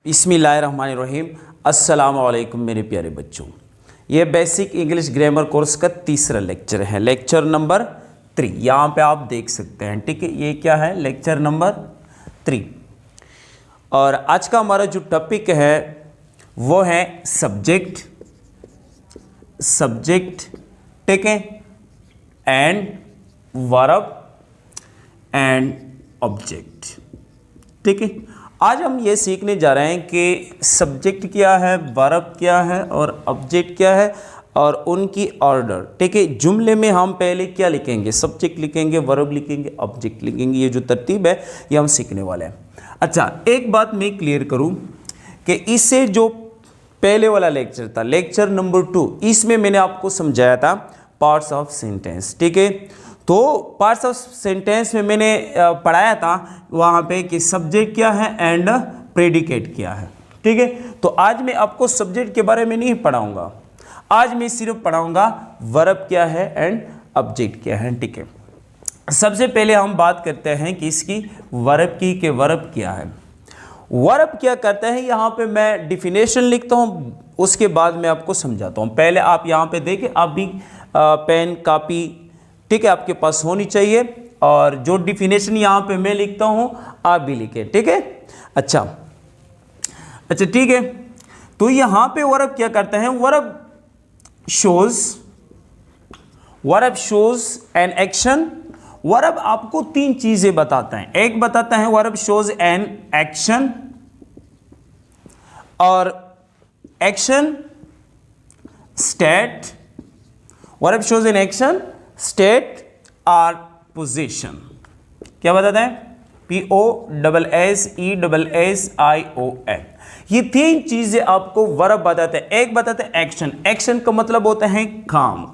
बिस्मिल्लाहिर्रहमानिर्रहीम। अस्सलाम वालेकुम मेरे प्यारे बच्चों, ये बेसिक इंग्लिश ग्रामर कोर्स का तीसरा लेक्चर है, लेक्चर नंबर 3। यहाँ पे आप देख सकते हैं, ठीक है। ये क्या है? Lecture number 3। और आज का हमारा जो टॉपिक है वो है सब्जेक्ट, ठीक है, एंड वर्ब एंड ऑब्जेक्ट, ठीक है। आज हम ये सीखने जा रहे हैं कि सब्जेक्ट क्या है, वर्ब क्या है और ऑब्जेक्ट क्या है और उनकी ऑर्डर, ठीक है। जुमले में हम पहले क्या लिखेंगे? सब्जेक्ट लिखेंगे, वर्ब लिखेंगे, ऑब्जेक्ट लिखेंगे। ये जो तरतीब है ये हम सीखने वाले हैं। अच्छा, एक बात मैं क्लियर करूं कि इससे जो पहले वाला लेक्चर था, लेक्चर नंबर 2, इसमें मैंने आपको समझाया था पार्ट्स ऑफ सेंटेंस, ठीक है। तो पार्ट्स ऑफ सेंटेंस में मैंने पढ़ाया था वहाँ पे कि सब्जेक्ट क्या है एंड प्रेडिकेट क्या है, ठीक है। तो आज मैं आपको सब्जेक्ट के बारे में नहीं पढ़ाऊंगा, आज मैं सिर्फ पढ़ाऊंगा वर्ब क्या है एंड ऑब्जेक्ट क्या है, ठीक है। सबसे पहले हम बात करते हैं कि इसकी वर्ब की, कि वर्ब क्या है। वर्ब क्या करता है, यहाँ पे मैं डिफिनेशन लिखता हूँ, उसके बाद मैं आपको समझाता हूँ। पहले आप यहाँ पे देखें, आप भी पेन कापी, ठीक है, आपके पास होनी चाहिए, और जो डिफिनेशन यहाँ पे मैं लिखता हूँ आप भी लिखें, ठीक है। अच्छा, ठीक है। तो यहाँ पे वर्ब क्या करते हैं? Verb shows an action. Verb आपको 3 चीजें बताता है। एक बताता है वर्ब शोज एन एक्शन, और action state, verb shows an action, state और पोजीशन। क्या बताता है? POSSESSION। ये 3 चीजें आपको वर्ब बताते हैं। एक बताते हैं एक्शन। एक्शन का मतलब होता है काम।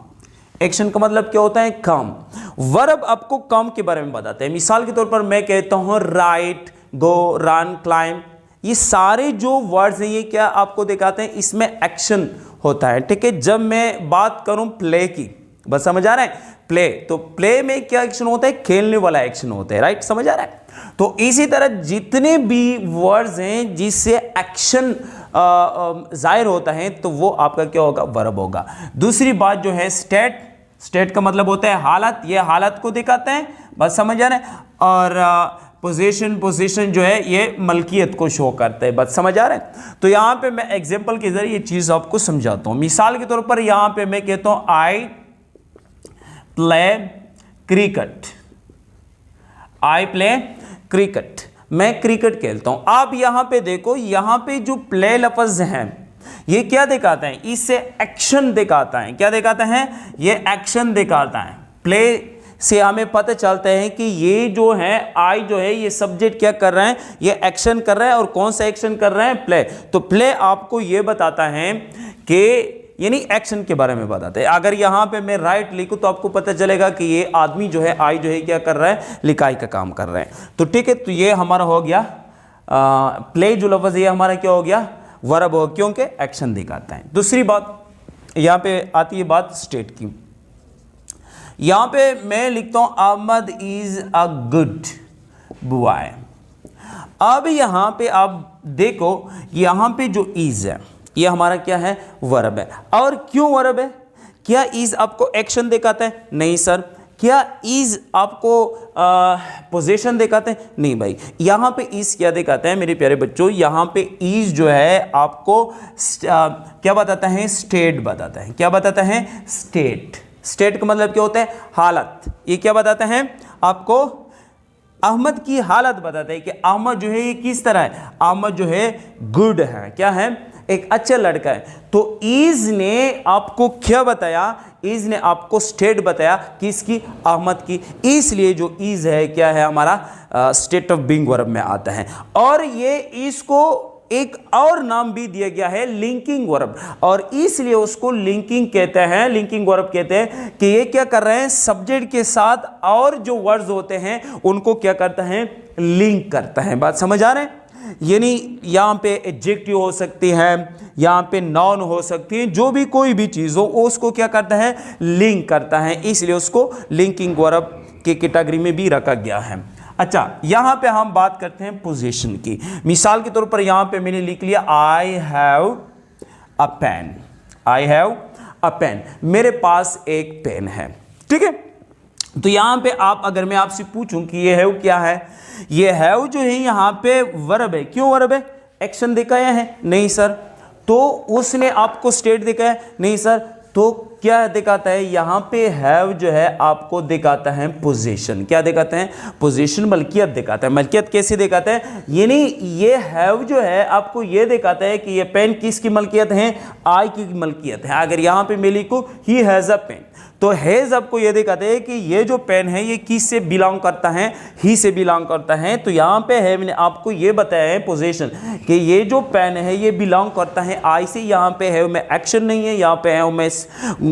एक्शन का मतलब क्या होता है? काम। वर्ब आपको काम के बारे में बताते हैं। मिसाल के तौर पर मैं कहता हूं राइट, गो, रन, क्लाइंब। ये सारे जो वर्ड्स हैं ये क्या आपको दिखाते हैं? इसमें एक्शन होता है, ठीक है। जब मैं बात करूं प्ले की, बस समझ आ रहा है? प्ले, तो प्ले में क्या एक्शन होता है? खेलने वाला एक्शन होता है, राइट? समझ आ रहा है? तो इसी तरह जितने भी वर्ड्स हैं जिससे एक्शन जाहिर होता है तो वो आपका क्या होगा? वर्ब होगा। दूसरी बात जो है स्टेट। स्टेट का मतलब होता है हालत, ये हालत को दिखाते हैं, बस समझ आ रहा है? और पोजीशन जो है ये मलकियत को शो करता है, बस समझ आ रहा है? तो यहाँ पे मैं एग्जांपल के जरिए ये चीज आपको समझाता हूँ। मिसाल के तौर पर यहाँ पे मैं कहता हूँ I play cricket. I play cricket, मैं क्रिकेट खेलता हूं। आप यहां पे देखो, यहां पे जो प्ले लफ्ज है ये क्या दिखाता है? इससे एक्शन दिखाता है। क्या दिखाता है? ये एक्शन दिखाता है। प्ले से हमें पता चलता है कि ये जो है आई जो है ये सब्जेक्ट क्या कर रहा है? ये एक्शन कर रहा है। और कौन सा एक्शन कर रहा है? प्ले। तो प्ले आपको ये बताता है कि यानी एक्शन के बारे में बताते हैं। अगर यहाँ पे मैं राइट लिखूँ तो आपको पता चलेगा कि ये आदमी जो है आई जो है क्या कर रहा है? लिखाई का काम कर रहा है। तो ठीक है, तो ये हमारा हो गया प्ले जो लफ्ज़ ये हमारा क्या हो गया? वर्ब हो, क्योंकि एक्शन दिखाता है। दूसरी बात यहाँ पे आती है बात स्टेट की। यहाँ पे मैं लिखता हूँ Ahmed is a good boy. अब यहाँ पे आप देखो, यहाँ पे जो इज है ये हमारा क्या है? वर्ब है। और क्यों वर्ब है? क्या इज आपको एक्शन दिखाता है? नहीं सर। क्या इज आपको पोजीशन दिखाते हैं? नहीं भाई। यहां पे इज क्या दिखाता है मेरे प्यारे बच्चों? यहां पे इज जो है आपको क्या बताता है? स्टेट बताता है। क्या बताता है? स्टेट। स्टेट का मतलब क्या होता है? हालत। ये क्या बताता है आपको? अहमद की हालत बताता है कि अहमद जो है ये किस तरह है? अहमद जो है गुड है। क्या है? एक अच्छा लड़का है। तो इज ने आपको क्या बताया? इज ने आपको स्टेट बताया किसकी? अहमद की। इसलिए जो इज है क्या है? हमारा स्टेट ऑफ बीइंग वर्ब में आता है। और ये इसको एक और नाम भी दिया गया है लिंकिंग वर्ब, और इसलिए उसको लिंकिंग कहते हैं। लिंकिंग वर्ब कहते हैं कि ये क्या कर रहे हैं? सब्जेक्ट के साथ और जो वर्ड्स होते हैं उनको क्या करता है? लिंक करता है। बात समझ आ रहे हैं? यानी यहाँ पे एडजेक्टिव हो सकती है, यहाँ पे नाउन हो सकती है, जो भी कोई भी चीज़ हो उसको क्या करता है? लिंक करता है। इसलिए उसको लिंकिंग वर्ब की कैटेगरी में भी रखा गया है। अच्छा, यहां पे हम बात करते हैं पोजीशन की। मिसाल के तौर पर यहां पे मैंने लिख लिया I have a pen, I have a pen, मेरे पास एक पेन है, ठीक है। तो यहां पे आप, अगर मैं आपसे पूछूं कि ये हैव क्या है, ये हैव जो है यहां पे वर्ब है। क्यों वर्ब है? एक्शन दिखाया है? नहीं सर। तो उसने आपको स्टेट दिखाया है? नहीं सर। तो क्या दिखाता है यहां पे? हैव जो है आपको दिखाता है पोजीशन। क्या दिखाता है? पोजीशन, मलकियत दिखाता है। मलकियत कैसे दिखाता है? यानी ये हैव जो है आपको ये दिखाता है कि ये पेन किसकी मलकियत है? आई की मलकियत है। अगर यहां पे मैं लिखूं ही हैज अ पेन, तो हैज आपको ये दिखाता है कि ये जो पेन है ये किस से बिलोंग करता है? ही से बिलोंग करता है। तो यहाँ पे है, मैंने आपको ये बताया है पोजीशन कि ये जो पेन है ये बिलोंग करता है आई से। यहाँ पे है में एक्शन नहीं है, यहाँ पे है में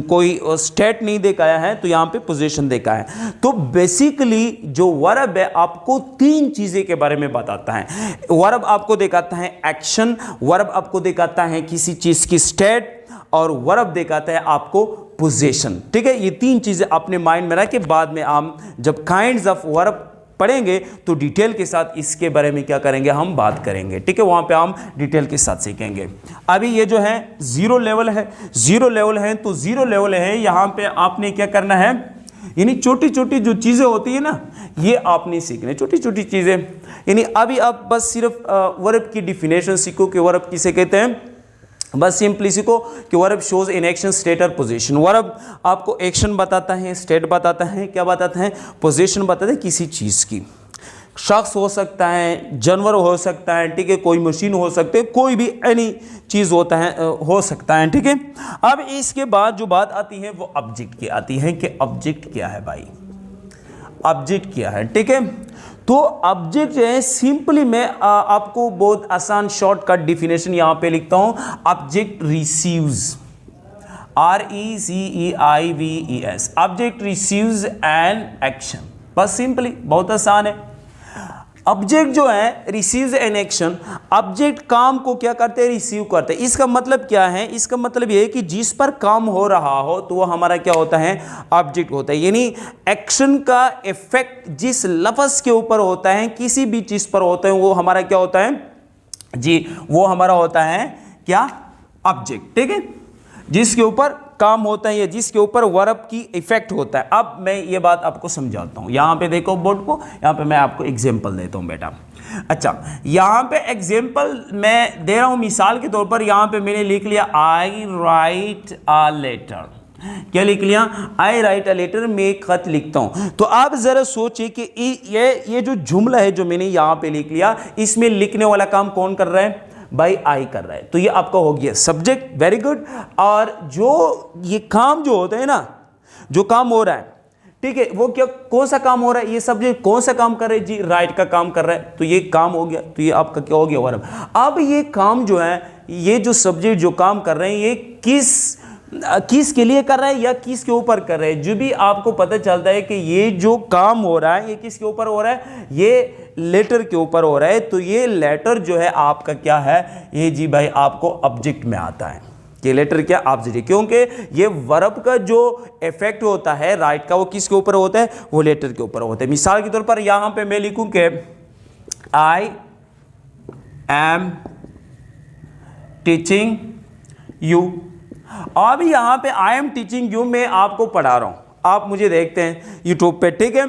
कोई स्टेट नहीं दिखाया है, तो यहाँ पे पोजीशन देखा है। तो बेसिकली जो वर्ब है आपको तीन चीजें के बारे में बताता है। वर्ब आपको दिखाता है एक्शन, वर्ब आपको दिखाता है किसी चीज की स्टेट, और वर्ब दिखाता है आपको पोजीशन, ठीक है। ये तीन चीजें अपने माइंड में रख के बाद में हम जब काइंड्स ऑफ वर्ब पढ़ेंगे तो डिटेल के साथ इसके बारे में क्या करेंगे, हम बात करेंगे, ठीक है। वहां पे हम डिटेल के साथ सीखेंगे। अभी ये जो है जीरो लेवल है, जीरो लेवल है, तो जीरो लेवल है, यहां पे आपने क्या करना है, यानी छोटी छोटी जो चीजें होती है ना, ये आपने सीखने, छोटी छोटी चीजें। यानी अभी आप बस सिर्फ वर्ब की डिफिनेशन सीखो कि वर्ब किसे कहते हैं। बस सिंपली सीखो कि verb shows in action, state और पोजीशन। वर्ब आपको एक्शन बताता है, स्टेट बताता है, क्या बताता है, पोजीशन बताता है किसी चीज की। शख्स हो सकता है, जानवर हो सकता है, ठीक है, कोई मशीन हो सकती है, कोई भी एनी चीज होता है, हो सकता है, ठीक है। अब इसके बाद जो बात आती है वो ऑब्जेक्ट की आती है कि ऑब्जेक्ट क्या है भाई, ऑब्जेक्ट क्या है, ठीक है। तो ऑब्जेक्ट जो है सिंपली मैं आपको बहुत आसान शॉर्टकट डिफिनेशन यहां पे लिखता हूं। Object receives, RECEIVES, object receives an action. बस सिंपली, बहुत आसान है। ऑब्जेक्ट जो है रिसीव्स एन एक्शन, ऑब्जेक्ट काम को क्या करते हैं, रिसीव करते हैं। इसका मतलब क्या है, इसका मतलब यह है कि जिस पर काम हो रहा हो तो वो हमारा क्या होता है, ऑब्जेक्ट होता है। यानी एक्शन का इफेक्ट जिस लफ्ज के ऊपर होता है, किसी भी चीज पर होता है, वो हमारा क्या होता है जी, वो हमारा होता है क्या, ऑब्जेक्ट, ठीक है। जिसके ऊपर काम होता है या जिसके ऊपर वर्ब की इफेक्ट होता है। अब मैं ये बात आपको समझाता हूं। यहां पे देखो बोर्ड को, यहां पे मैं आपको एग्जांपल देता हूं बेटा। अच्छा, यहां पे एग्जांपल मैं दे रहा हूं मिसाल के तौर पर। यहां पे मैंने लिख लिया आई राइट अ लेटर। क्या लिख लिया, आई राइट अ लेटर, मैं एक खत लिखता हूं। तो आप जरा सोचिए कि ये जो जुमला है जो मैंने यहां पे लिख लिया, इसमें लिखने वाला काम कौन कर रहा है भाई, आई कर रहा है। तो ये आपका हो गया सब्जेक्ट, वेरी गुड। और जो ये काम जो होता है ना, जो काम हो रहा है, ठीक है, वो क्या, कौन सा काम हो रहा है, ये सब्जेक्ट कौन सा काम कर रहा है जी, राइट का काम कर रहा है। तो ये काम हो गया, तो ये आपका क्या हो गया, वर्ब। अब ये काम जो है, ये जो सब्जेक्ट जो काम कर रहे हैं, ये किस के लिए कर रहा है या किसके ऊपर कर रहे हैं। जो भी आपको पता चलता है कि ये जो काम हो रहा है ये किसके ऊपर हो रहा है, ये लेटर के ऊपर हो रहा है। तो ये लेटर जो है आपका क्या है, ये जी भाई आपको ऑब्जेक्ट में आता है कि लेटर क्या, ऑब्जेक्ट है। क्योंकि ये वर्ब का जो इफेक्ट होता है राइट का, वो किसके ऊपर होता है, वो लेटर के ऊपर होता है। मिसाल के तौर पर यहां पे मैं लिखूं कि आई एम टीचिंग यू। अब यहां पे आई एम टीचिंग यू मैं आपको पढ़ा रहा हूं, आप मुझे देखते हैं यूट्यूब पे, ठीक है।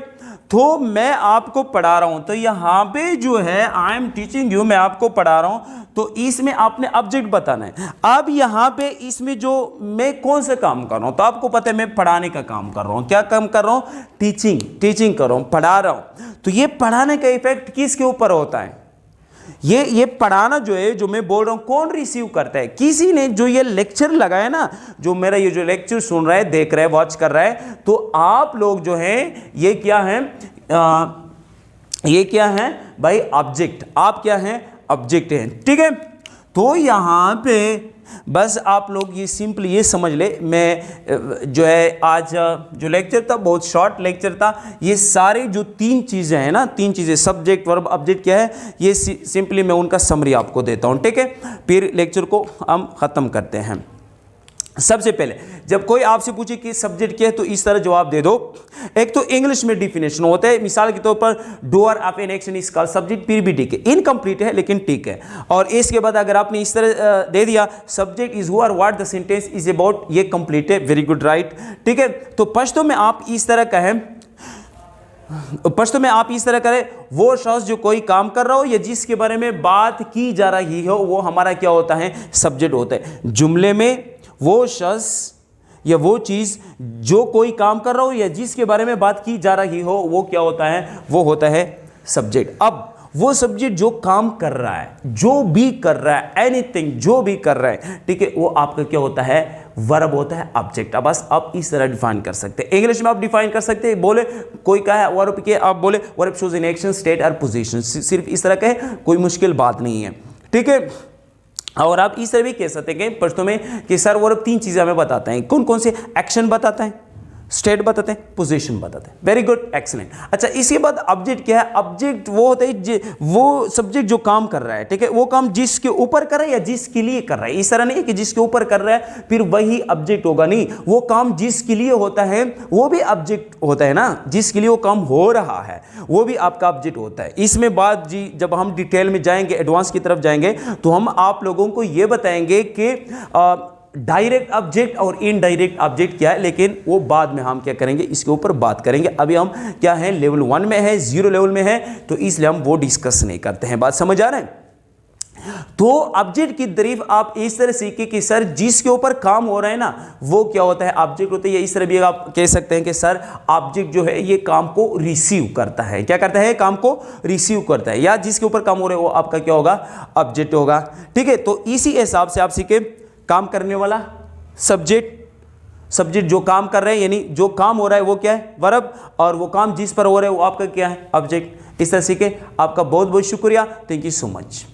तो मैं आपको पढ़ा रहा हूं, तो यहां पे जो है आई एम टीचिंग यू, मैं आपको पढ़ा रहा हूं, तो इसमें आपने ऑब्जेक्ट बताना है। अब यहां पे इसमें जो मैं कौन सा काम कर रहा हूं, तो आपको पता है मैं पढ़ाने का काम कर रहा हूं। क्या काम कर रहा हूं, टीचिंग कर रहा हूं, पढ़ा रहा हूं। तो ये पढ़ाने का इफेक्ट किसके ऊपर होता है, ये पढ़ाना जो है, जो मैं बोल रहा हूं, कौन रिसीव करता है, किसी ने जो ये लेक्चर लगाया ना, जो मेरा ये जो लेक्चर सुन रहा है, देख रहा है, वॉच कर रहा है। तो आप लोग जो हैं ये क्या है, ये क्या है भाई, ऑब्जेक्ट। आप क्या हैं, ऑब्जेक्ट हैं, ठीक है। तो यहां पे बस आप लोग ये सिंपली ये समझ ले, मैं जो है आज जो लेक्चर था बहुत शॉर्ट लेक्चर था। ये सारे जो तीन चीज़ें हैं ना, तीन चीज़ें सब्जेक्ट वर्ब ऑब्जेक्ट क्या है, ये सिंपली मैं उनका समरी आपको देता हूँ, ठीक है। फिर लेक्चर को हम ख़त्म करते हैं। सबसे पहले जब कोई आपसे पूछे कि सब्जेक्ट क्या है तो इस तरह जवाब दे दो। एक तो इंग्लिश में डिफिनेशन होता है, मिसाल के तौर पर doer of an action is called subject, फिर भी ठीक है, इनकम्प्लीट है लेकिन ठीक है। और इसके बाद अगर आपने इस तरह दे दिया सब्जेक्ट इज हु और what the sentence is about, ये कंप्लीट है, वेरी गुड, राइट, ठीक है। तो पश्तो में आप इस तरह कहें, पश्तो में आप इस तरह करें, वो शख्स जो कोई काम कर रहा हो या जिसके बारे में बात की जा रही हो वो हमारा क्या होता है, सब्जेक्ट होता है। जुमले में वो शख्स या वो चीज जो कोई काम कर रहा हो या जिसके बारे में बात की जा रही हो वो क्या होता है, वो होता है सब्जेक्ट। अब वो सब्जेक्ट जो काम कर रहा है, जो भी कर रहा है, एनीथिंग जो भी कर रहा है, ठीक है, वो आपका क्या होता है, वर्ब होता है, ऑब्जेक्ट। अब बस आप इस तरह डिफाइन कर सकते हैं। इंग्लिश में आप डिफाइन कर सकते हैं, बोले कोई कहा है वर्ब के, आप बोले verb shows in action, state और पोजीशन, सिर्फ इस तरह कहे, कोई मुश्किल बात नहीं है, ठीक है। और आप इस तरह भी कह सकते हैं पश्तो में कि सर वर्ब तीन चीजें हमें बताते हैं, कौन कौन से, एक्शन बताता है, स्टेट बताते हैं, पोजीशन बताते हैं, वेरी गुड, एक्सीलेंट। अच्छा, इसके बाद ऑब्जेक्ट क्या है, ऑब्जेक्ट वो होता है वो सब्जेक्ट जो काम कर रहा है, ठीक है, वो काम जिसके ऊपर कर रहा है या जिसके लिए कर रहा है। इस तरह नहीं है कि जिसके ऊपर कर रहा है फिर वही ऑब्जेक्ट होगा, नहीं, वो काम जिसके लिए होता है वो भी ऑब्जेक्ट होता है ना, जिसके लिए वो काम हो रहा है वो भी आपका ऑब्जेक्ट होता है। इसमें बात जी जब हम डिटेल में जाएंगे, एडवांस की तरफ जाएंगे, तो हम आप लोगों को ये बताएंगे कि डायरेक्ट ऑब्जेक्ट और इनडायरेक्ट ऑब्जेक्ट क्या है, लेकिन वो बाद में हम क्या करेंगे, इसके ऊपर बात करेंगे। अभी हम क्या है, लेवल 1 में है, 0 लेवल में है, तो इसलिए हम वो डिस्कस नहीं करते हैं। बात समझ आ रहा है? तो ऑब्जेक्ट की तारीफ आप इस तरह सीखे कि सर जिसके ऊपर काम हो रहा है ना वो क्या होता है, ऑब्जेक्ट होता है। इस तरह भी आप कह सकते हैं कि सर ऑब्जेक्ट जो है ये काम को रिसीव करता है, क्या करता है, काम को रिसीव करता है, या जिसके ऊपर काम हो रहा है वो आपका क्या होगा, ऑब्जेक्ट होगा, ठीक है। तो इसी हिसाब से आप सीखे काम करने वाला सब्जेक्ट, सब्जेक्ट जो काम कर रहे हैं यानी जो काम हो रहा है वो क्या है, वर्ब, और वो काम जिस पर हो रहा है वो आपका क्या है, ऑब्जेक्ट। इस तरह सीखे। आपका बहुत बहुत शुक्रिया, थैंक यू सो मच।